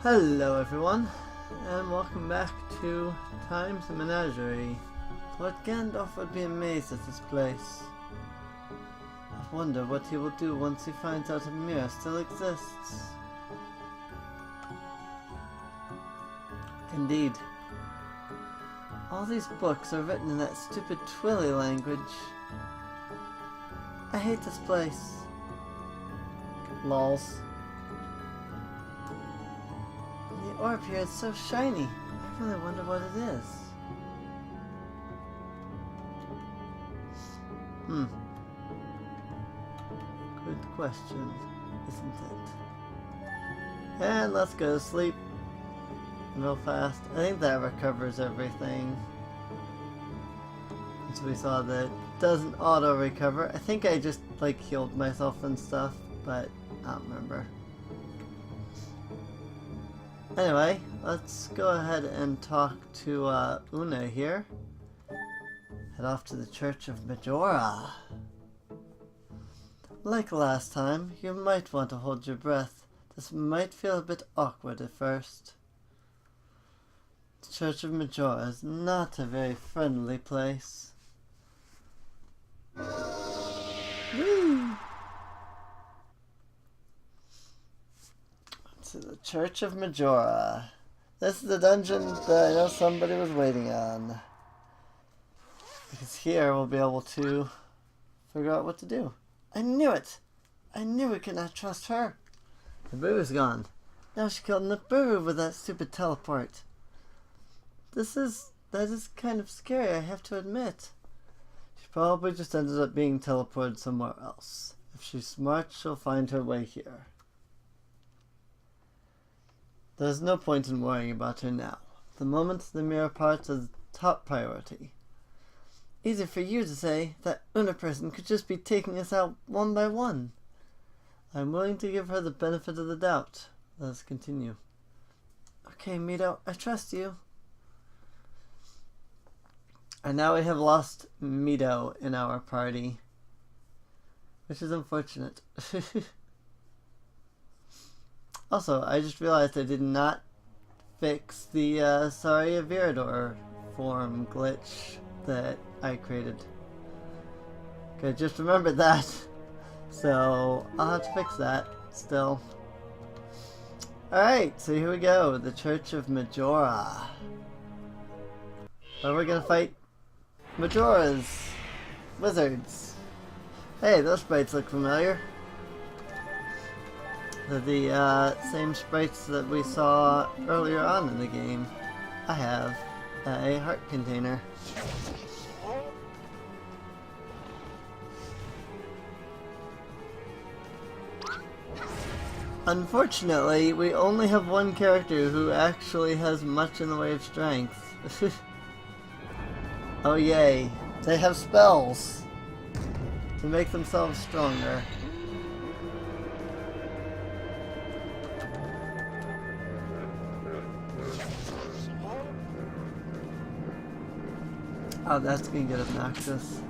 Hello everyone, and welcome back to Times the Menagerie. Lord Gandalf would be amazed at this place. I wonder what he will do once he finds out a mirror still exists. Indeed. All these books are written in that stupid Twilly language. I hate this place. Lols. The orb here is so shiny. I really wonder what it is. Good question, isn't it? And let's go to sleep real fast. I think that recovers everything. So we saw that it doesn't auto recover. I think I just like healed myself and stuff, but I don't remember. Anyway, let's go ahead and talk to Una here. Head off to the Church of Majora. Like last time, you might want to hold your breath. This might feel a bit awkward at first. The Church of Majora is not a very friendly place. Woo! To the Church of Majora. This is the dungeon that I know somebody was waiting on. Because here we'll be able to figure out what to do. I knew it! I knew we could not trust her. The is gone. Now she killed Naburu with that stupid teleport. That is kind of scary, I have to admit. She probably just ended up being teleported somewhere else. If she's smart, she'll find her way here. There's no point in worrying about her now. The moment the mirror part is top priority. Easy for you to say, that Una person could just be taking us out one by one. I'm willing to give her the benefit of the doubt. Let us continue. Okay, Mido, I trust you. And now we have lost Mido in our party. Which is unfortunate. Also, I just realized I did not fix the Saria Virador form glitch that I created. Okay, just remembered that. So, I'll have to fix that still. Alright, so here we go. The Church of Majora. Where we're gonna fight Majora's wizards. Hey, those sprites look familiar. They're the same sprites that we saw earlier on in the game. I have a heart container. Unfortunately, we only have one character who actually has much in the way of strength. Oh yay, they have spells to make themselves stronger. Oh, that's gonna get obnoxious.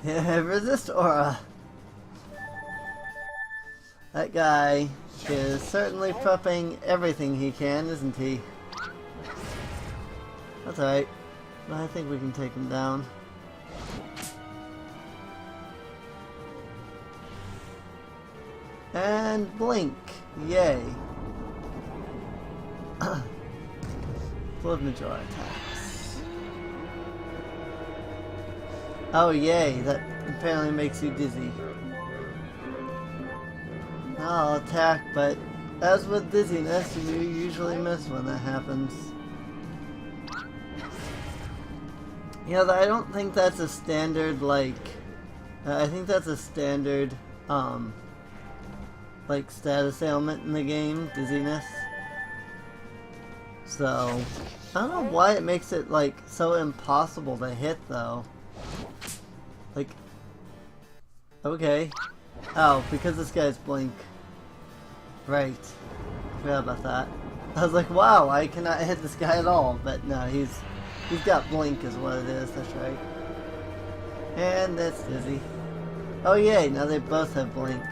Yeah, resist aura. That guy is certainly prepping everything he can, isn't he? That's alright. I think we can take him down. And blink. Yay. Blood Majora attacks. Oh yay, that apparently makes you dizzy. I'll attack, but as with dizziness, you usually miss when that happens. You know, I don't think that's a standard, like, I think that's a standard, like, status ailment in the game, dizziness. So, I don't know why it makes it, like, so impossible to hit, though. Like, okay. Oh, because this guy's blink. Right. Forgot about that. I was like, wow, I cannot hit this guy at all. But no, he's got blink is what it is, that's right. And that's Dizzy. Oh yay, now they both have blink.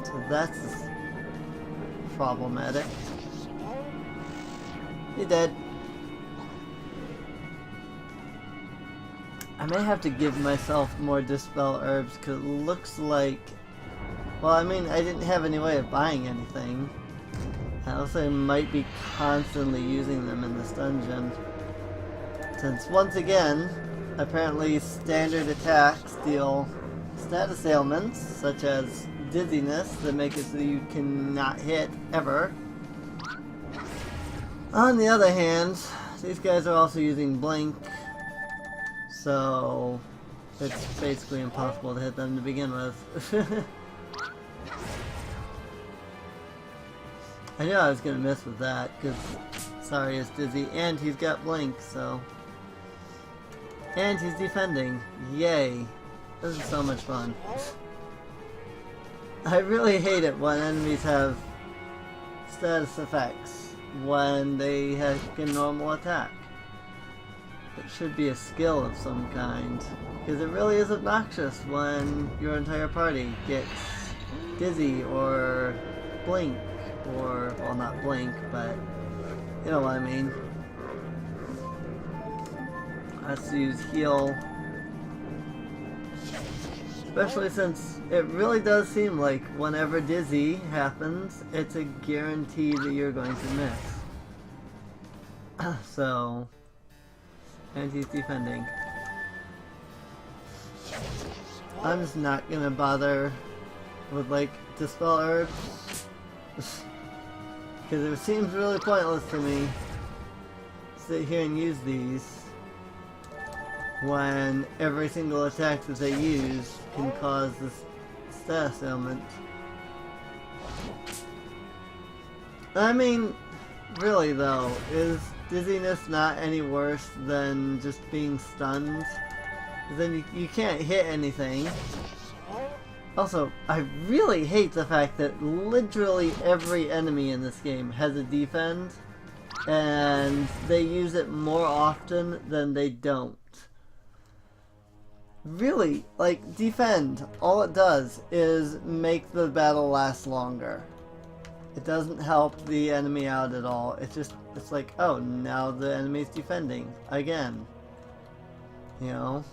So that's problematic. He dead. I may have to give myself more Dispel Herbs because it looks like... Well, I mean, I didn't have any way of buying anything. I also might be constantly using them in this dungeon. Since, once again, apparently standard attacks deal status ailments, such as dizziness, that make it so you cannot hit, ever. On the other hand, these guys are also using blink, so it's basically impossible to hit them to begin with. I knew I was gonna miss with that, because sorry, it's Dizzy, and he's got blink, so... And he's defending. Yay. This is so much fun. I really hate it when enemies have status effects when they have a normal attack. It should be a skill of some kind, because it really is obnoxious when your entire party gets dizzy or blink, or, well, not blink, but you know what I mean. Let's use heal. Especially since it really does seem like whenever dizzy happens, it's a guarantee that you're going to miss. So, and he's defending. I'm just not gonna bother with like Dispel Herbs. Because it seems really pointless to me to sit here and use these when every single attack that they use can cause this status ailment. I mean, really though, is dizziness not any worse than just being stunned? Then you can't hit anything. Also, I really hate the fact that literally every enemy in this game has a defend, and they use it more often than they don't. Really, like, defend, all it does is make the battle last longer. It doesn't help the enemy out at all. It's like, oh, now the enemy's defending again. You know?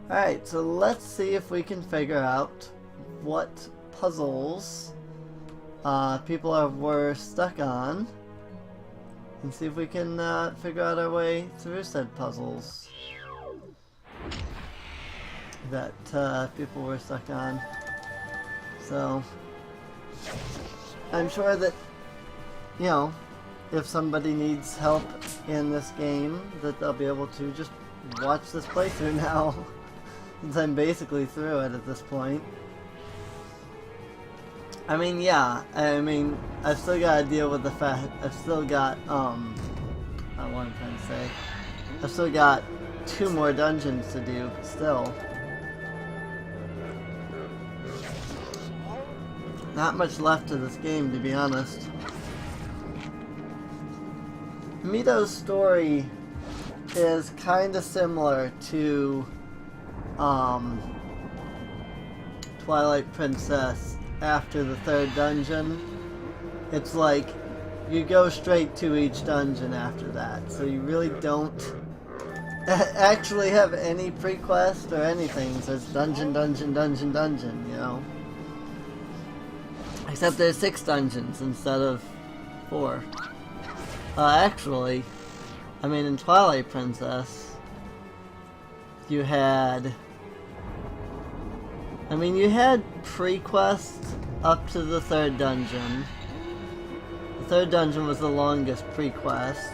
Alright, so let's see if we can figure out what puzzles people were stuck on, and see if we can figure out our way through said puzzles that people were stuck on. So, I'm sure that, you know, if somebody needs help in this game, that they'll be able to just watch this playthrough now. Since I'm basically through it at this point. I mean, yeah, I mean, I've still got to deal with the fact, I've still got, what I'm trying to say, I've still got 2 more dungeons to do, still. Not much left to this game, to be honest. Mito's story is kinda similar to Twilight Princess after the 3rd dungeon. It's like you go straight to each dungeon after that, so you really don't actually have any pre-quest or anything. So it's dungeon, dungeon, dungeon, dungeon, you know. Except there's 6 dungeons instead of 4. Actually, I mean, in Twilight Princess, you had pre-quest up to the 3rd dungeon. The 3rd dungeon was the longest pre-quest.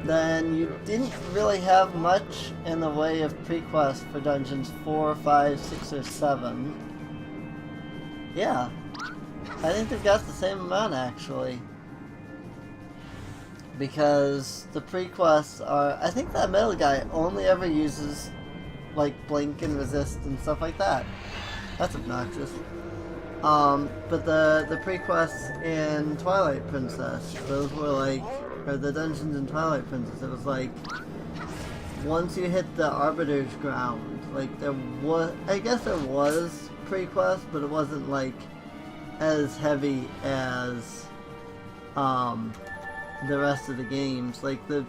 Then you didn't really have much in the way of pre-quest for dungeons 4, 5, 6, or 7. Yeah, I think they've got the same amount actually. Because the pre-quests are, I think that metal guy only ever uses like blink and resist and stuff like that. That's obnoxious. But the pre-quests in Twilight Princess, those were like, or the dungeons in Twilight Princess, it was like, once you hit the Arbiter's ground, like there was, I guess there was pre-quest, but it wasn't like as heavy as the rest of the games. Like the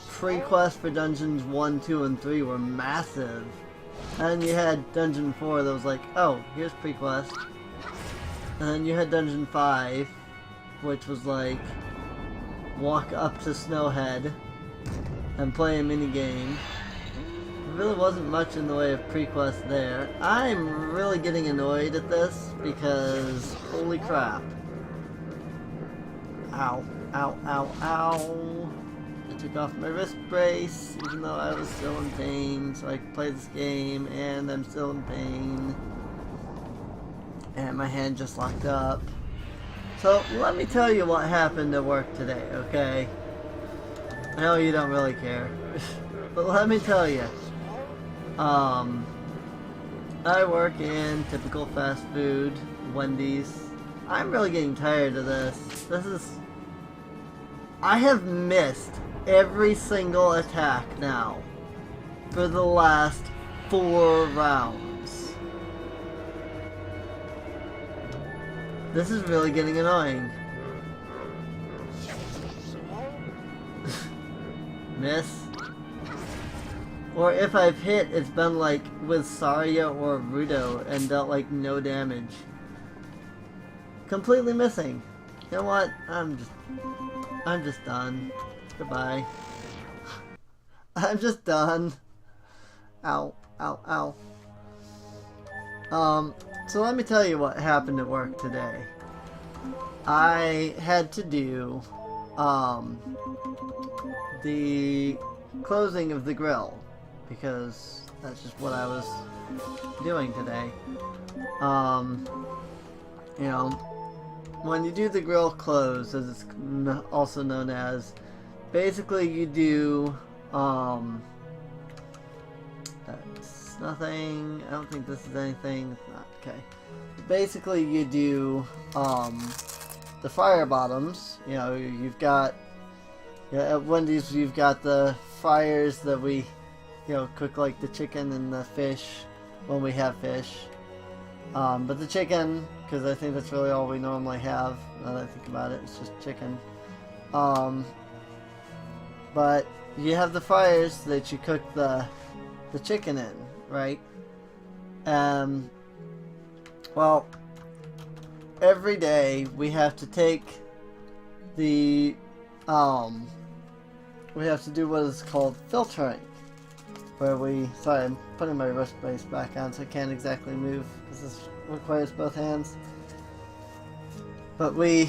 pre-quest for dungeons 1, 2, and 3 were massive. And you had Dungeon 4 that was like, oh, here's pre-quest. And then you had Dungeon 5, which was like, walk up to Snowhead and play a minigame. There really wasn't much in the way of pre-quest there. I'm really getting annoyed at this because, holy crap. Ow, ow, ow, ow. I took off my wrist brace, even though I was still in pain, so I could play this game, and I'm still in pain. And my hand just locked up. So, let me tell you what happened at work today, okay? I know you don't really care. But let me tell you. I work in typical fast food, Wendy's. I'm really getting tired of this. I have missed every single attack now for the last 4 rounds. This is really getting annoying. Miss. Or if I've hit, it's been like with Saria or Rudo and dealt like no damage. Completely missing. You know what? I'm just done. Goodbye. I'm just done. Ow, ow, ow. So let me tell you what happened at work today. I had to do, the closing of the grill, because that's just what I was doing today. You know, when you do the grill close, as it's also known as, basically you do, that's nothing, I don't think this is anything, it's not, okay. Basically you do, the fire bottoms. You know, you've got, at Wendy's you've got the fires that we, you know, cook like the chicken and the fish when we have fish. But the chicken, because I think that's really all we normally have, now that I think about it, it's just chicken. But you have the fires that you cook the chicken in, right? Well, every day we have to take the, we have to do what is called filtering, where sorry, I'm putting my wrist brace back on so I can't exactly move, because this requires both hands. But we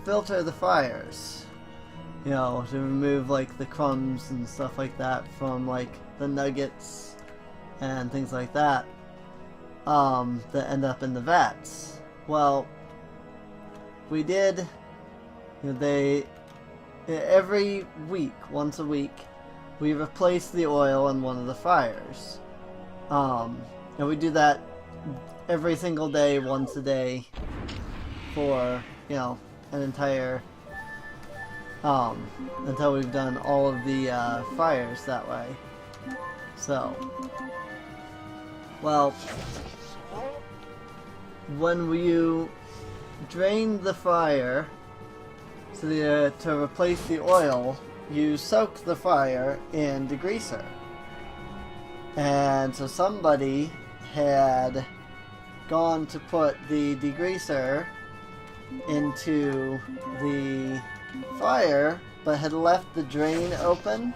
filter the fires, you know, to remove like the crumbs and stuff like that from like the nuggets and things like that, that end up in the vats. Well, we did, you know, every week, once a week, we replace the oil in one of the fryers. And we do that every single day, once a day, for, you know, an entire, until we've done all of the fryers that way. So, well, when you drain the fryer, so to replace the oil, you soak the fryer in degreaser. And so somebody had gone to put the degreaser into the fryer, but had left the drain open,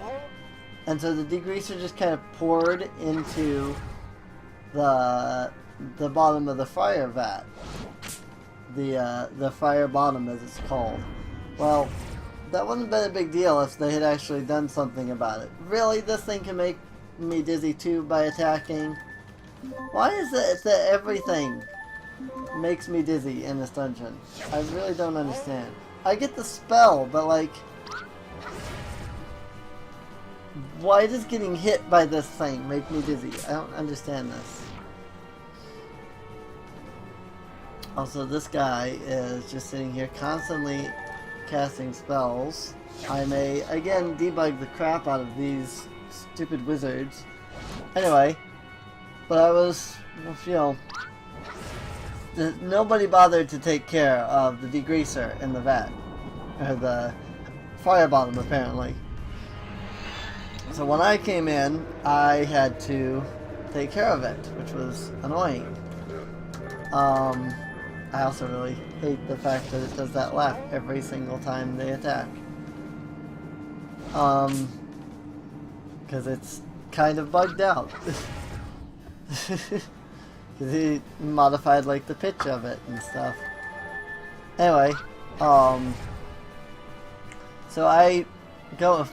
and so the degreaser just kind of poured into the bottom of the fryer vat. The fryer bottom, as it's called. Well, that wouldn't have been a big deal if they had actually done something about it. Really, this thing can make me dizzy too by attacking? Why is it that everything makes me dizzy in this dungeon? I really don't understand. I get the spell, but like, why does getting hit by this thing make me dizzy? I don't understand this. Also, this guy is just sitting here constantly casting spells. I may again debug the crap out of these stupid wizards. Anyway, but I was, you know, nobody bothered to take care of the degreaser in the vat, or the fire bottom apparently. So when I came in, I had to take care of it, which was annoying. I also really hate the fact that it does that laugh every single time they attack. Because it's kind of bugged out. Because he modified like the pitch of it and stuff. Anyway, so I go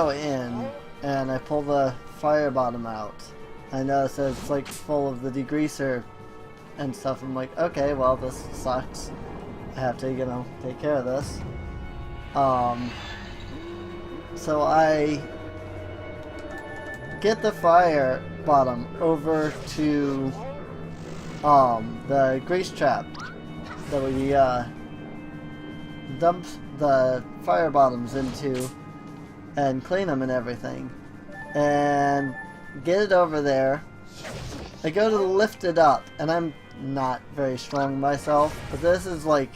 in and I pull the fire bottom out. I notice that it's like full of the degreaser and stuff. I'm like, okay, well, this sucks. I have to, you know, take care of this. So I get the fire bottom over to the grease trap that we dump the fire bottoms into and clean them and everything, and get it over there. I go to lift it up, and I'm not very strong myself, but this is like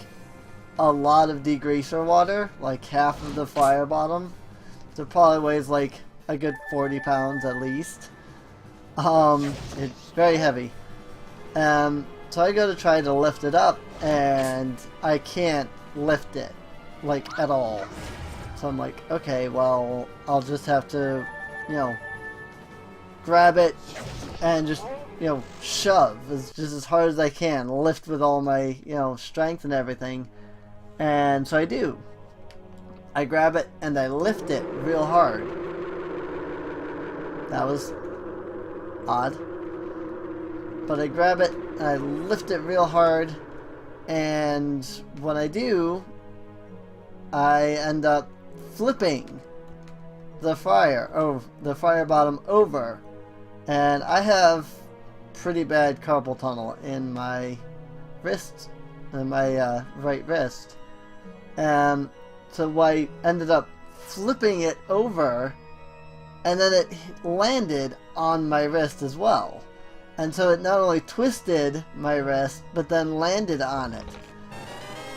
a lot of degreaser water, like half of the fire bottom. So it probably weighs like a good 40 pounds at least. It's very heavy. So I go to try to lift it up, and I can't lift it, like, at all. So I'm like, okay, well, I'll just have to, you know, grab it and just, you know, shove just as hard as I can, lift with all my, you know, strength and everything. And so I do. I grab it and I lift it real hard. That was odd. But I grab it and I lift it real hard, and when I do, I end up flipping the fire bottom over, and I have pretty bad carpal tunnel in my wrist, in my right wrist, and so I ended up flipping it over, and then it landed on my wrist as well. And so it not only twisted my wrist, but then landed on it.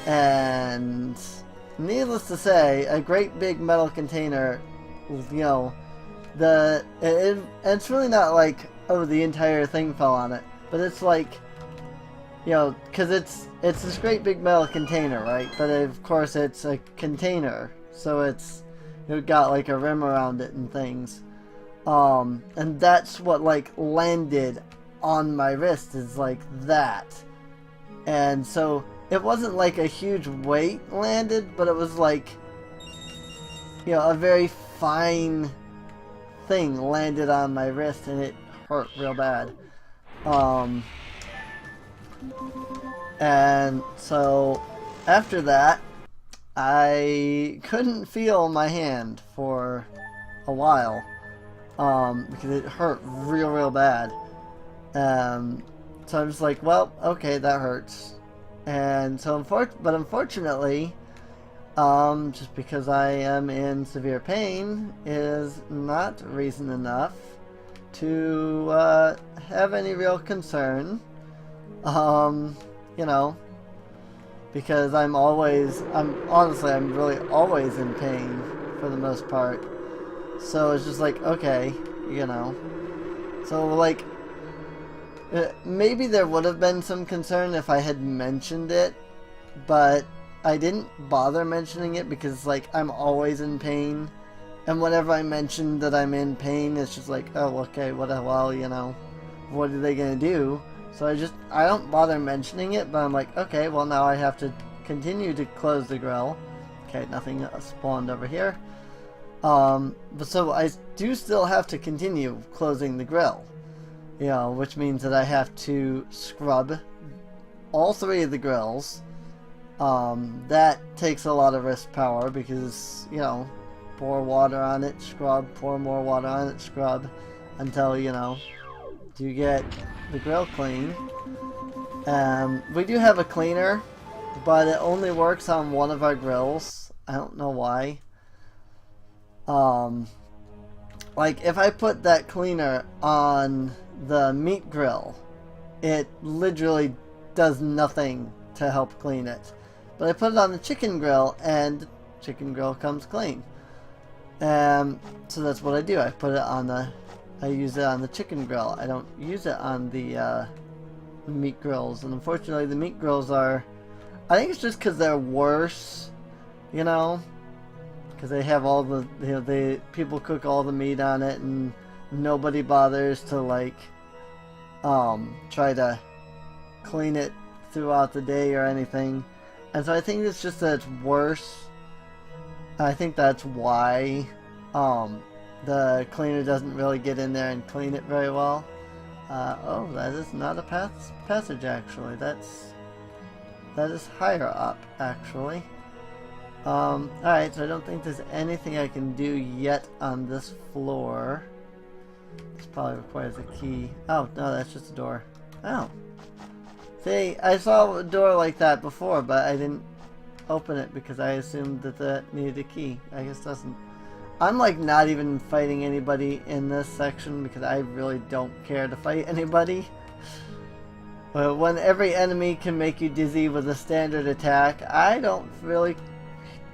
And needless to say, a great big metal container, you know, it's really not like, oh, the entire thing fell on it, but it's like, you know, because it's this great big metal container, right? But of course it's a container, so it's, you know, got like a rim around it and things. And that's what like landed on my wrist, is like that. And so it wasn't like a huge weight landed, but it was like, you know, a very fine thing landed on my wrist, and it hurt real bad. And so after that, I couldn't feel my hand for a while, because it hurt real bad. So I'm just like, well, okay, that hurts. And so, unfortunately, just because I am in severe pain is not reason enough to have any real concern. You know, because I'm really always in pain for the most part. So it's just like, okay, you know. So like, maybe there would have been some concern if I had mentioned it, but I didn't bother mentioning it because, like, I'm always in pain, and whenever I mention that I'm in pain, it's just like, oh, okay, well, you know, what are they gonna do? So I don't bother mentioning it, but I'm like, okay, well, now I have to continue to close the grill. Okay, nothing spawned over here. But so I do still have to continue closing the grill. You know, which means that I have to scrub all three of the grills. That takes a lot of wrist power because, you know, pour water on it, scrub, pour more water on it, scrub, until, you know, you get the grill clean. We do have a cleaner, but it only works on one of our grills. I don't know why. Like, if I put that cleaner on the meat grill, it literally does nothing to help clean it. But I put it on the chicken grill, and the chicken grill comes clean. So that's what I do. I put it on I use it on the chicken grill. I don't use it on the meat grills. And unfortunately, the meat grills are, I think it's just because they're worse, you know? Because they have all the, you know, people cook all the meat on it, and nobody bothers to, like, try to clean it throughout the day or anything. And so I think it's just that it's worse. I think that's why the cleaner doesn't really get in there and clean it very well. Oh, that is not a passage, actually. That is higher up, actually. Alright, so I don't think there's anything I can do yet on this floor. This probably requires a key. Oh, no, that's just a door. Oh. See, I saw a door like that before, but I didn't open it because I assumed that that needed a key. I guess it doesn't. I'm like not even fighting anybody in this section because I really don't care to fight anybody. But when every enemy can make you dizzy with a standard attack, I don't really,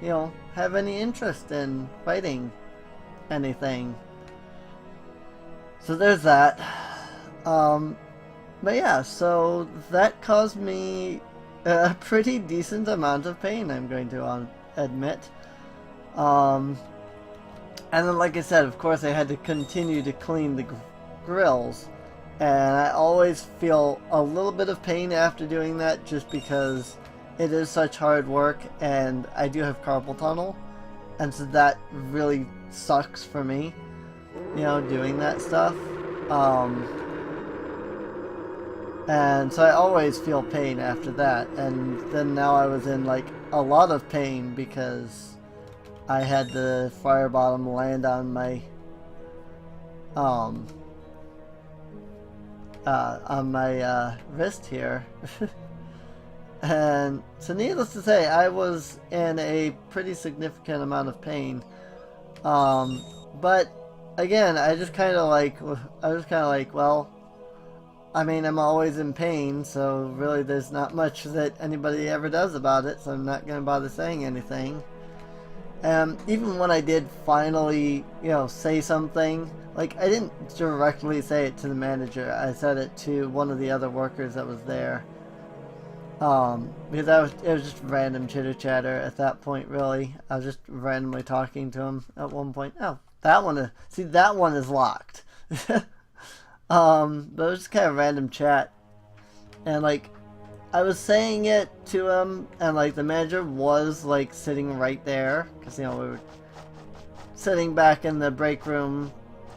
you know, have any interest in fighting anything. So there's that. But yeah, so that caused me a pretty decent amount of pain, I'm going to admit. And then, like I said, of course I had to continue to clean the grills. And I always feel a little bit of pain after doing that just because it is such hard work, and I do have carpal tunnel. And so that really sucks for me, you know, doing that stuff. And so I always feel pain after that, and then now I was in like a lot of pain because I had the fire bottom land on my wrist here. And so needless to say, I was in a pretty significant amount of pain. But again, I was just kind of like, well, I mean, I'm always in pain, so really there's not much that anybody ever does about it, so I'm not going to bother saying anything. Even when I did finally, you know, say something, like, I didn't directly say it to the manager. I said it to one of the other workers that was there. Because it was just random chitter-chatter at that point, really. I was just randomly talking to him at one point. Oh, that one is locked. But it was just kind of random chat. And, like, I was saying it to him, and, like, the manager was, like, sitting right there. Because, you know, we were sitting back in the break room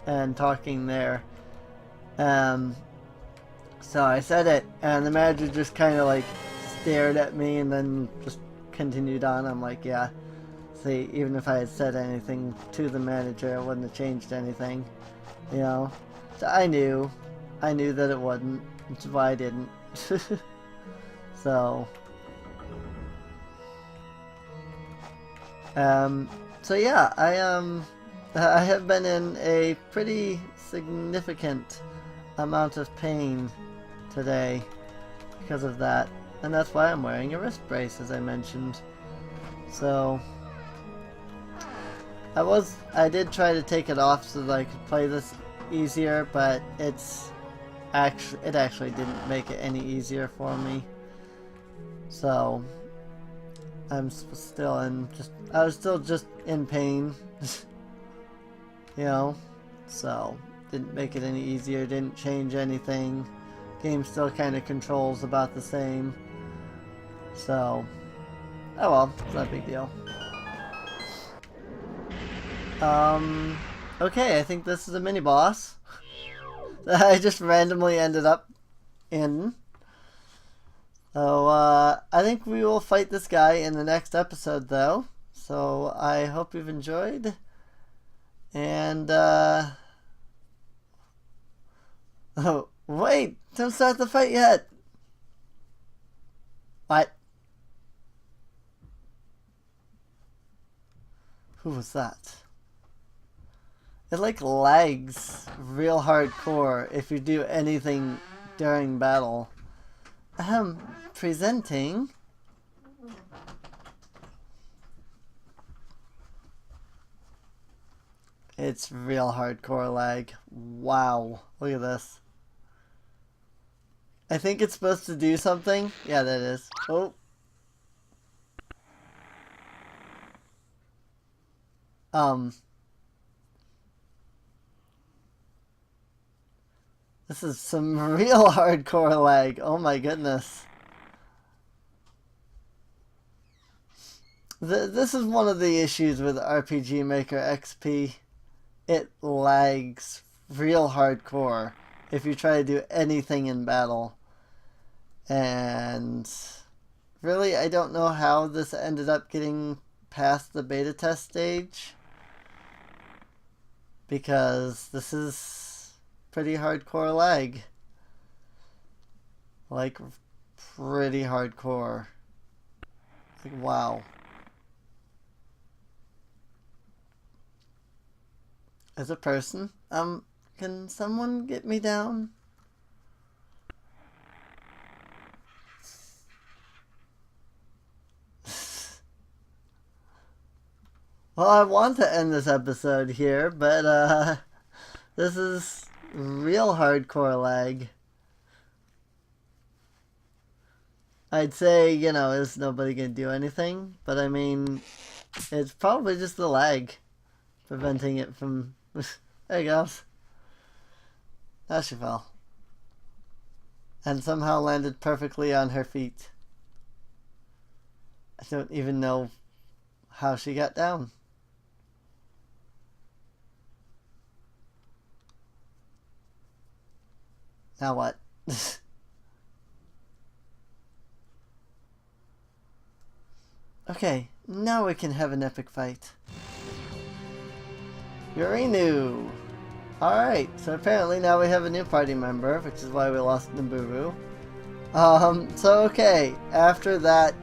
and talking there. So I said it, and the manager just kind of, like, stared at me and then just continued on. I'm like, yeah. See, even if I had said anything to the manager, it wouldn't have changed anything. You know? So I knew that it wouldn't, which is why I didn't. So yeah, I have been in a pretty significant amount of pain today because of that, and that's why I'm wearing a wrist brace, as I mentioned. So I did try to take it off so that I could play this easier, but it actually didn't make it any easier for me. So I was still just in pain. You know, so didn't make it any easier, didn't change anything. Game still kind of controls about the same. So, oh well, it's not a big deal. Okay, I think this is a mini boss that I just randomly ended up in. So, I think we will fight this guy in the next episode, though. So, I hope you've enjoyed. And, oh, wait! Don't start the fight yet! What? Who was that? It like lags real hardcore if you do anything during battle. Presenting. It's real hardcore lag. Wow. Look at this. I think it's supposed to do something. Yeah, that is. Oh. This is some real hardcore lag. Oh my goodness. This is one of the issues with RPG Maker XP. It lags real hardcore if you try to do anything in battle. And really, I don't know how this ended up getting past the beta test stage, because this is pretty hardcore lag. Like, pretty hardcore. Like, wow. As a person, can someone get me down? Well, I want to end this episode here, but, this is real hardcore lag. I'd say, you know, is nobody gonna do anything? But I mean, it's probably just the lag preventing it from... There you go. Now she fell. And somehow landed perfectly on her feet. I don't even know how she got down. Now what? Okay, now we can have an epic fight. Yorinu! Alright, so apparently now we have a new party member, which is why we lost Nibiru. So okay, after that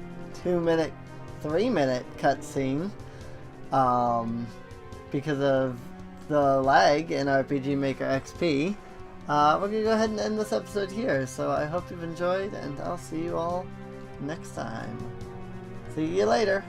2-minute, 3-minute cutscene, because of the lag in RPG Maker XP, we're gonna go ahead and end this episode here. So I hope you've enjoyed, and I'll see you all next time. See you later.